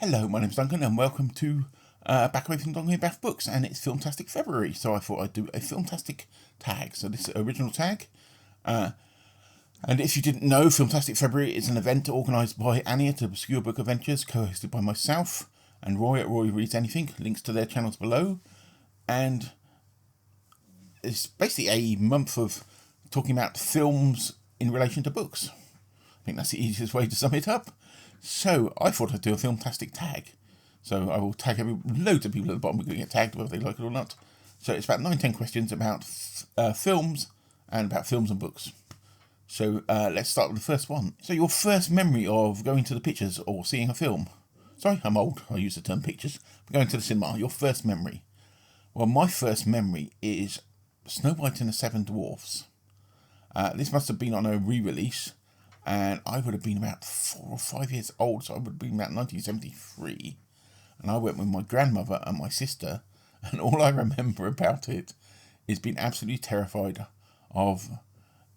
Hello, my name's Duncan and welcome to Back Away from Duncan and Bath Books, and it's Filmtastic February, so I thought I'd do a Filmtastic tag. So this is an original tag, and if you didn't know, Filmtastic February is an event organised by Anya to Obscure Book Adventures, co-hosted by myself and Roy at Roy Reads Anything, links to their channels below, and it's basically a month of talking about films in relation to books. I think that's the easiest way to sum it up. So I thought I'd do a Filmtastic tag. So I will tag loads of people at the bottom. We're going to get tagged whether they like it or not. So it's about 9-10 questions about films and about films and books. So let's start with the first one. So your first memory of going to the pictures or seeing a film. Sorry, I'm old. I use the term pictures. Going to the cinema. Your first memory. Well, my first memory is Snow White and the Seven Dwarfs. This must have been on a re-release. And I would have been about 4 or 5 years old, so I would have been about 1973. And I went with my grandmother and my sister, and all I remember about it is being absolutely terrified of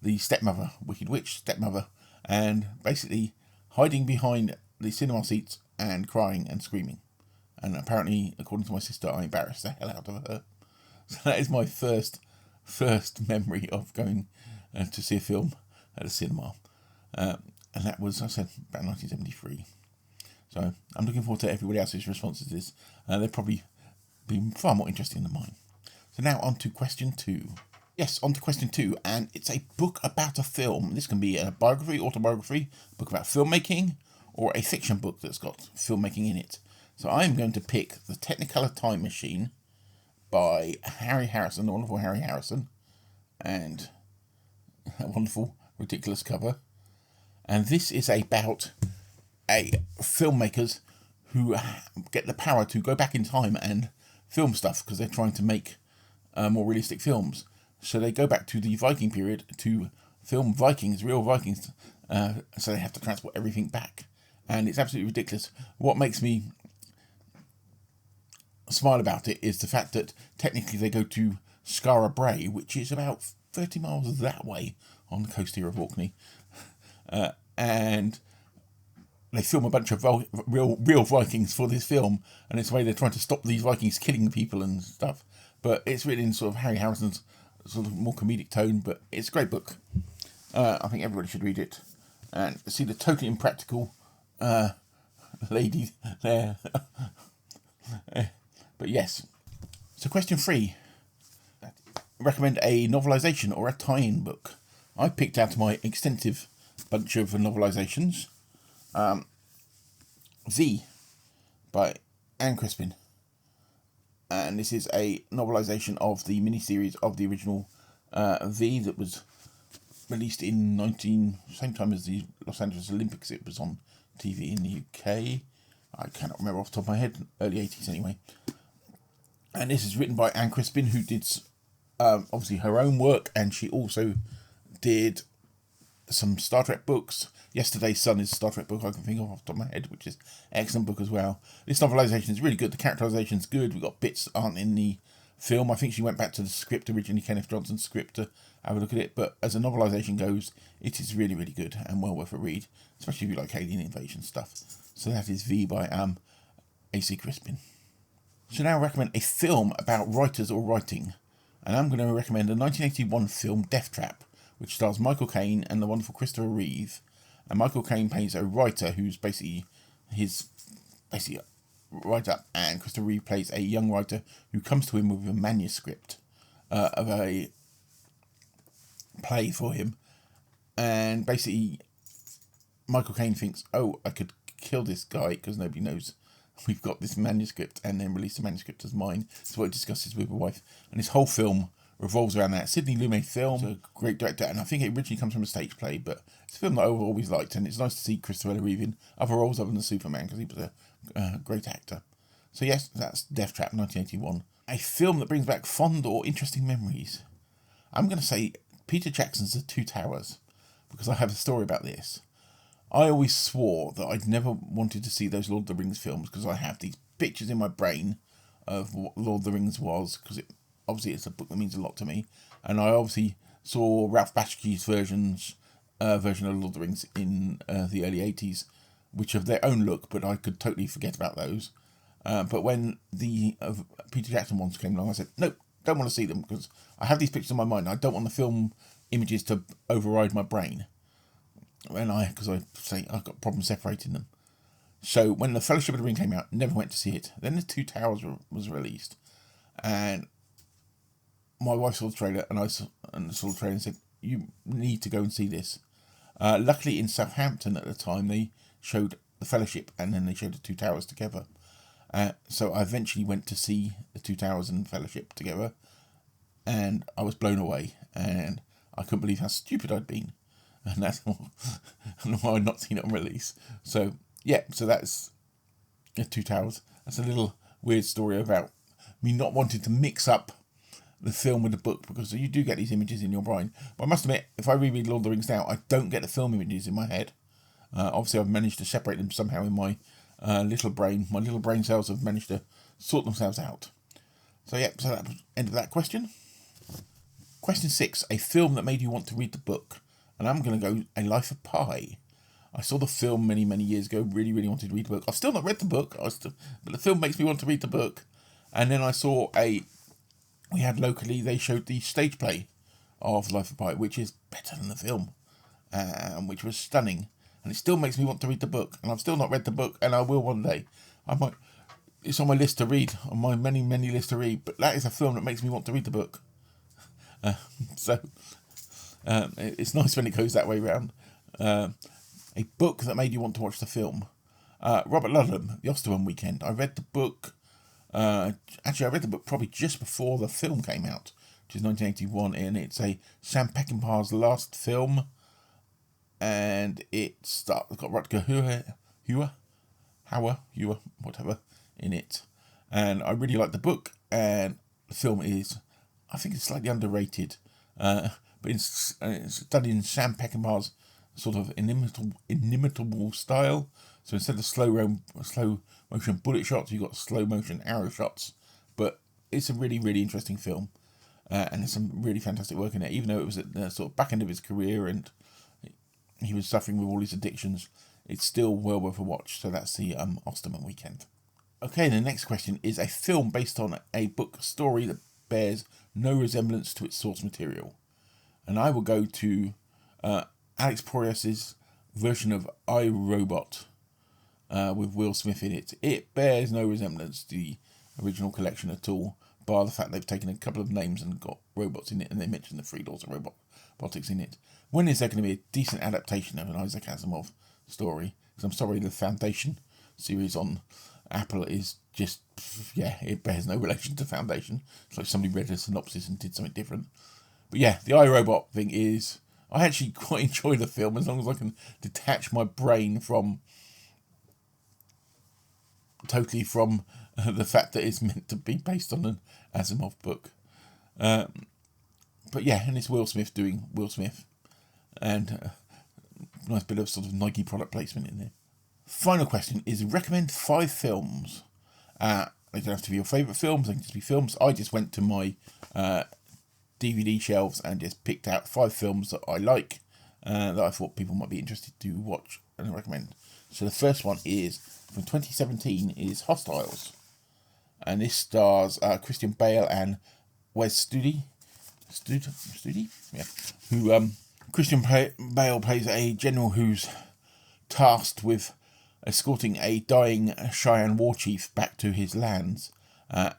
the stepmother, Wicked Witch stepmother, and basically hiding behind the cinema seats and crying and screaming. And apparently, according to my sister, I embarrassed the hell out of her. So that is my first memory of going to see a film at a cinema. And that was, I said, about 1973. So I'm looking forward to everybody else's responses to this. They'll probably be far more interesting than mine. So now on to question 2. Yes, on to question 2, and it's a book about a film. This can be a biography, autobiography, a book about filmmaking, or a fiction book that's got filmmaking in it. So I'm going to pick The Technicolor Time Machine by Harry Harrison, the wonderful Harry Harrison, and a wonderful, ridiculous cover. And this is about filmmakers who get the power to go back in time and film stuff because they're trying to make more realistic films. So they go back to the Viking period to film Vikings, real Vikings. So they have to transport everything back. And it's absolutely ridiculous. What makes me smile about it is the fact that technically they go to Skara Brae, which is about 30 miles that way on the coast here of Orkney. And they film a bunch of real Vikings for this film, and it's the way they're trying to stop these Vikings killing people and stuff. But it's written in sort of Harry Harrison's sort of more comedic tone, but it's a great book. I think everybody should read it. And see the totally impractical lady there. But yes. So question 3. Recommend a novelisation or a tie-in book. I picked out my extensive bunch of novelisations. V by Anne Crispin, and this is a novelisation of the miniseries of the original V that was released in same time as the Los Angeles Olympics. It was on TV in the UK. I cannot remember off the top of my head. Early 80s anyway. And this is written by Anne Crispin, who did obviously her own work, and she also did some Star Trek books. Yesterday's Sun is a Star Trek book I can think of off the top of my head, which is an excellent book as well. This novelisation is really good. The characterisation is good. We've got bits that aren't in the film. I think she went back to the script, originally Kenneth Johnson's script, to have a look at it. But as a novelisation goes, it is really, really good and well worth a read, especially if you like alien invasion stuff. So that is V by A.C. Crispin. So now I recommend a film about writers or writing. And I'm going to recommend a 1981 film, Death Trap, which stars Michael Caine and the wonderful Christopher Reeve. And Michael Caine plays a writer who's basically a writer, and Christopher Reeve plays a young writer who comes to him with a manuscript of a play for him. And basically, Michael Caine thinks, oh, I could kill this guy because nobody knows we've got this manuscript, and then release the manuscript as mine. That's what he discusses with his wife. And this whole film revolves around that. Sidney Lumet film, a great director, and I think it originally comes from a stage play, but it's a film that I've always liked, and it's nice to see Christopher Reeve in other roles other than Superman, because he was a great actor. So yes, that's Death Trap, 1981. A film that brings back fond or interesting memories. I'm going to say Peter Jackson's The Two Towers, because I have a story about this. I always swore that I'd never wanted to see those Lord of the Rings films, because I have these pictures in my brain of what Lord of the Rings was, because obviously it's a book that means a lot to me, and I obviously saw Ralph Bakshi's version of Lord of the Rings in the early 80s, which have their own look, but I could totally forget about those. But when the Peter Jackson ones came along, I said, nope, don't want to see them, because I have these pictures in my mind. I don't want the film images to override my brain. Because I say I've got problems separating them. So when the Fellowship of the Ring came out, never went to see it. Then the Two Towers was released, and my wife saw the trailer, and I saw the trailer and said, you need to go and see this. Luckily in Southampton at the time, they showed the Fellowship and then they showed the Two Towers together. So I eventually went to see the Two Towers and Fellowship together, and I was blown away, and I couldn't believe how stupid I'd been, and that's why I'd not seen it on release. So yeah, so that's the Two Towers. That's a little weird story about me not wanting to mix up the film with the book, because you do get these images in your brain. But I must admit, if I reread Lord of the Rings now, I don't get the film images in my head. Obviously, I've managed to separate them somehow in my little brain. My little brain cells have managed to sort themselves out. So yeah, so that was the end of that question. Question 6, a film that made you want to read the book. And I'm going to go A Life of Pi. I saw the film many, many years ago, really, really wanted to read the book. I've still not read the book, but the film makes me want to read the book. And then I saw we had locally, they showed the stage play of Life of Pi, which is better than the film, which was stunning. And it still makes me want to read the book. And I've still not read the book, and I will one day. It's on my list to read, on my many, many list to read. But that is a film that makes me want to read the book. It's nice when it goes that way round. A book that made you want to watch the film. Robert Ludlum, The Osterman Weekend. I read the book. Actually, I read the book probably just before the film came out, which is 1981, and it's a Sam Peckinpah's last film, and it's got Rutger Hauer, whatever, in it, and I really like the book, and the film is, I think it's slightly underrated, but it's done in Sam Peckinpah's sort of inimitable style. So instead of slow motion bullet shots, you've got slow motion arrow shots. But it's a really, really interesting film. And there's some really fantastic work in it. Even though it was at the sort of back end of his career and he was suffering with all his addictions, it's still well worth a watch. So that's the Osterman Weekend. Okay, the next question is a film based on a book story that bears no resemblance to its source material. And I will go to Alex Proyas's version of I, Robot, with Will Smith in it. It bears no resemblance to the original collection at all, bar the fact they've taken a couple of names and got robots in it, and they mention the 3 laws of robotics in it. When is there going to be a decent adaptation of an Isaac Asimov story? Because I'm sorry, the Foundation series on Apple is just, it bears no relation to Foundation. It's like somebody read a synopsis and did something different. But yeah, the iRobot thing is, I actually quite enjoy the film as long as I can detach my brain from the fact that it's meant to be based on an Asimov book. But yeah, and it's Will Smith doing Will Smith, and a nice bit of sort of Nike product placement in there. Final question is recommend 5 films. They don't have to be your favourite films, they can just be films. I just went to my DVD shelves and just picked out 5 films that I like, that I thought people might be interested to watch and recommend. So the first one is from 2017 is Hostiles, and this stars Christian Bale and Wes Studi, yeah. Who Christian Bale plays a general who's tasked with escorting a dying Cheyenne war chief back to his lands,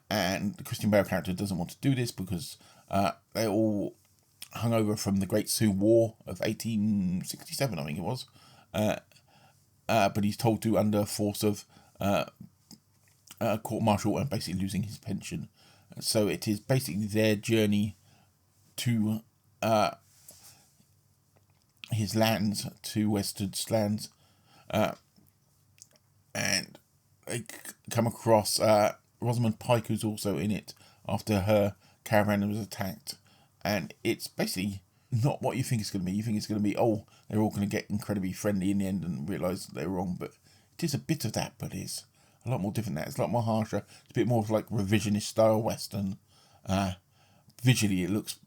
and the Christian Bale character doesn't want to do this because they're all hung over from the Great Sioux War of 1867, I think it was. But he's told to under force of court-martial and basically losing his pension. So it is basically their journey to his lands, to Western's lands, and they come across Rosamund Pike, who's also in it, after her caravan was attacked. And it's basically not what you think it's going to be. You think it's going to be, they're all going to get incredibly friendly in the end and realise that they're wrong. But it is a bit of that, but it's a lot more different than that. It's a lot more harsher. It's a bit more of like revisionist style Western. Visually, it looks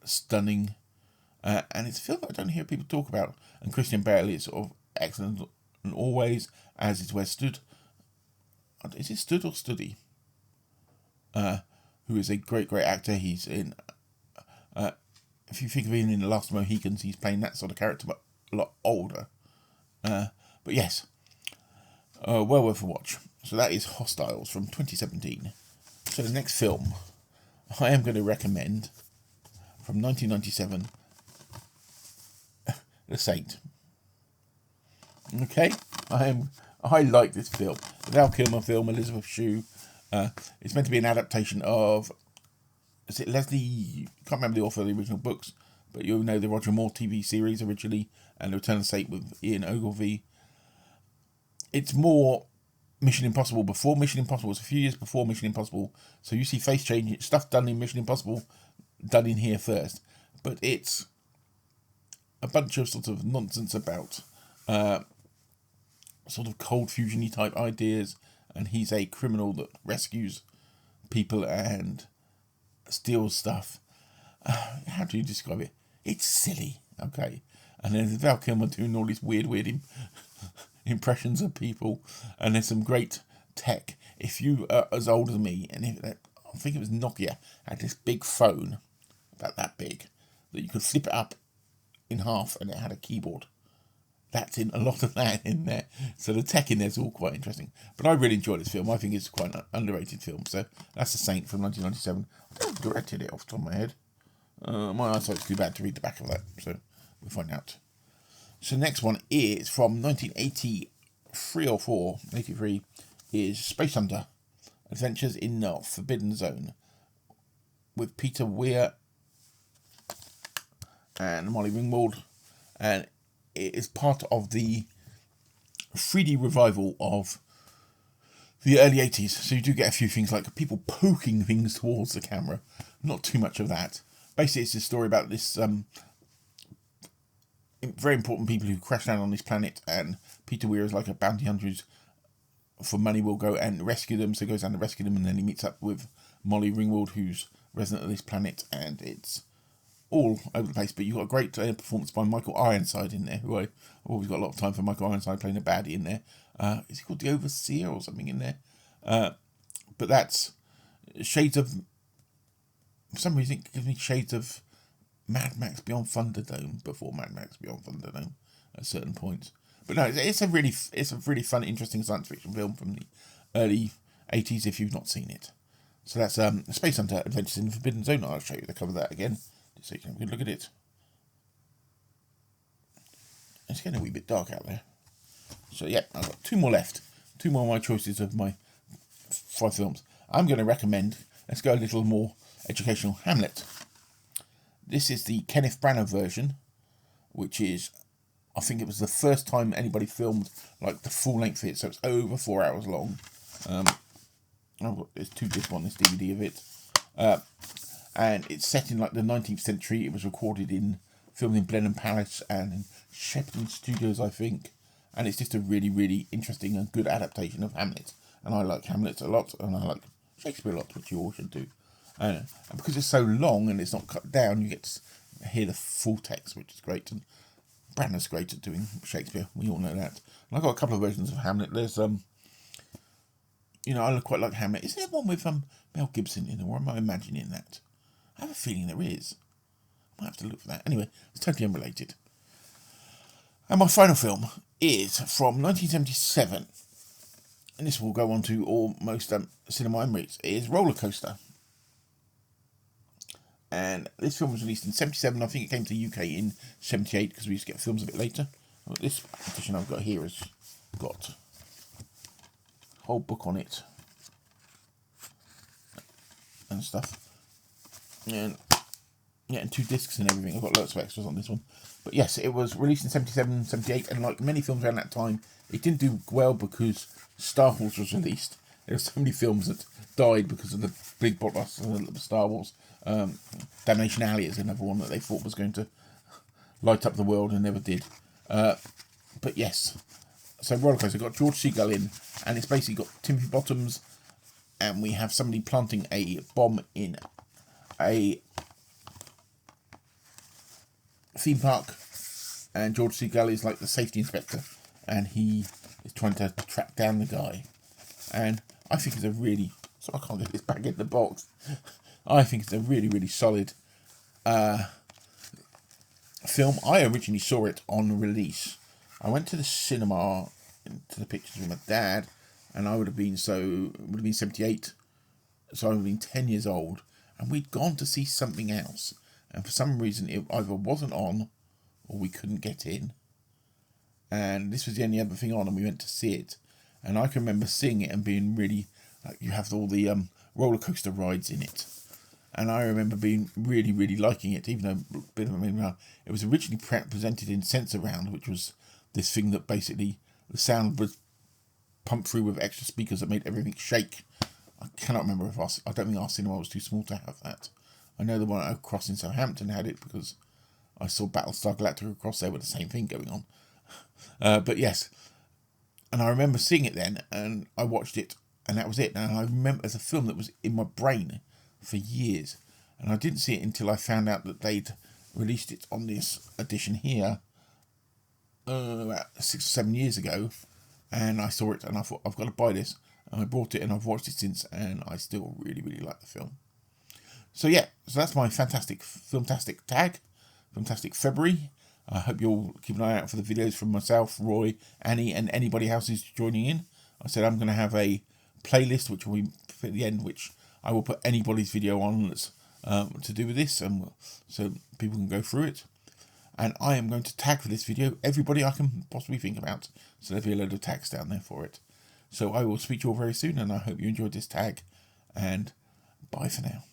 stunning. And it's a film that I don't hear people talk about. And Christian Bale is sort of excellent and always, as is where stood. Is it Stood or Studi? Who is a great actor. He's in. If you think of him in The Last Mohicans, he's playing that sort of character, but a lot older. But yes, well worth a watch. So that is Hostiles from 2017. So the next film I am going to recommend from 1997, The Saint. Okay, I like this film. The Val Kilmer film, Elizabeth Shue. It's meant to be an adaptation of, is it Leslie? Can't remember the author of the original books, but you'll know the Roger Moore TV series originally, and The Return of the Saint with Ian Ogilvy. It's more Mission Impossible before Mission Impossible. It's a few years before Mission Impossible, so you see face change stuff done in Mission Impossible, done in here first. But it's a bunch of sort of nonsense about sort of cold fusion-y type ideas, and he's a criminal that rescues people and steals stuff. How do you describe it? It's silly, okay? And then there's Val Kilmer doing all these weird impressions of people, and there's some great tech. If you are as old as me, and I think it was Nokia, had this big phone, about that big, that you could flip it up in half, and it had a keyboard. That's in a lot of that in there. So the tech in there is all quite interesting. But I really enjoyed this film. I think it's quite an underrated film. So that's The Saint from 1997. I don't have directed it off the top of my head. My eyesight's too bad to read the back of that. So we'll find out. So the next one is from 1983 or 4. 83 is Space Hunter, Adventures in the Forbidden Zone, with Peter Weir and Molly Ringwald. And it is part of the 3D revival of the early 80s. So you do get a few things like people poking things towards the camera. Not too much of that. Basically, it's a story about this very important people who crash down on this planet, and Peter Weir is like a bounty hunter who's for money will go and rescue them. So he goes down to rescue them, and then he meets up with Molly Ringwald, who's resident of this planet, and it's all over the place. But you've got a great performance by Michael Ironside in there, who I've always got a lot of time for Michael Ironside playing a baddie in there. Is he called The Overseer or something in there? But that's shades of, for some reason it gives me shades of Mad Max Beyond Thunderdome before Mad Max Beyond Thunderdome at certain points. But no, it's a really fun, interesting science fiction film from the early 80s if you've not seen it. So that's Space Hunter, Adventures in the Forbidden Zone. I'll show you the cover of that again, so you can have a good look at it. It's getting a wee bit dark out there. So yeah, I've got 2 more left. 2 more of my choices of my 5 films. I'm going to recommend, let's go a little more educational, Hamlet. This is the Kenneth Branagh version, which is, I think it was the first time anybody filmed like the full length of it, so it's over 4 hours long. There's 2 discs on this DVD of it. And it's set in like the 19th century. It was filmed in Blenheim Palace and in Shepperton Studios, I think. And it's just a really, really interesting and good adaptation of Hamlet. And I like Hamlet a lot, and I like Shakespeare a lot, which you all should do. And because it's so long and it's not cut down, you get to hear the full text, which is great. And Branagh's great at doing Shakespeare. We all know that. And I've got a couple of versions of Hamlet. There's, I quite like Hamlet. Is there one with Mel Gibson in it, or am I imagining that? I have a feeling there is. I might have to look for that. Anyway, it's totally unrelated. And my final film is from 1977. And this will go on to almost cinema memories. It is Roller Coaster. And this film was released in 77. I think it came to the UK in 78 because we used to get films a bit later. This edition I've got here has got a whole book on it and stuff. And 2 discs and everything. I've got lots of extras on this one. But yes, it was released in 77, 78, and like many films around that time, it didn't do well because Star Wars was released. There were so many films that died because of the big blockbuster of Star Wars. Damnation Alley is another one that they thought was going to light up the world and never did. But yes, so Roller Coaster got George Segal in, and it's basically got Timothy Bottoms, and we have somebody planting a bomb in a theme park, and George Segal is like the safety inspector, and he is trying to track down the guy. And I think it's a really, so I can't get this back in the box. I think it's a really, really solid film. I originally saw it on release. I went to the cinema, to the pictures with my dad, and I would have been 78, so I would have been 10 years old, and we'd gone to see something else, and for some reason it either wasn't on or we couldn't get in, and this was the only other thing on, and we went to see it. And I can remember seeing it and being really, like, you have all the roller coaster rides in it, and I remember being really, really liking it, even though it was originally presented in Sensor Round, which was this thing that basically the sound was pumped through with extra speakers that made everything shake. I cannot remember if I don't think our cinema was too small to have that. I know the one across in Southampton had it because I saw Battlestar Galactica across there with the same thing going on. But yes, and I remember seeing it then, and I watched it, and that was it. And I remember as a film that was in my brain for years, and I didn't see it until I found out that they'd released it on this edition here about 6 or 7 years ago, and I saw it and I thought, I've got to buy this, and I bought it and I've watched it since, and I still really, really like the film. So yeah, so that's my Filmtastic tag, Filmtastic February. I hope you'll keep an eye out for the videos from myself, Roy, Annie, and anybody else who's joining in. I said I'm going to have a playlist which will be at the end, which I will put anybody's video on that's to do with this, and so people can go through it. And I am going to tag for this video everybody I can possibly think about, so there'll be a load of tags down there for it. So I will speak to you all very soon, and I hope you enjoyed this tag, and bye for now.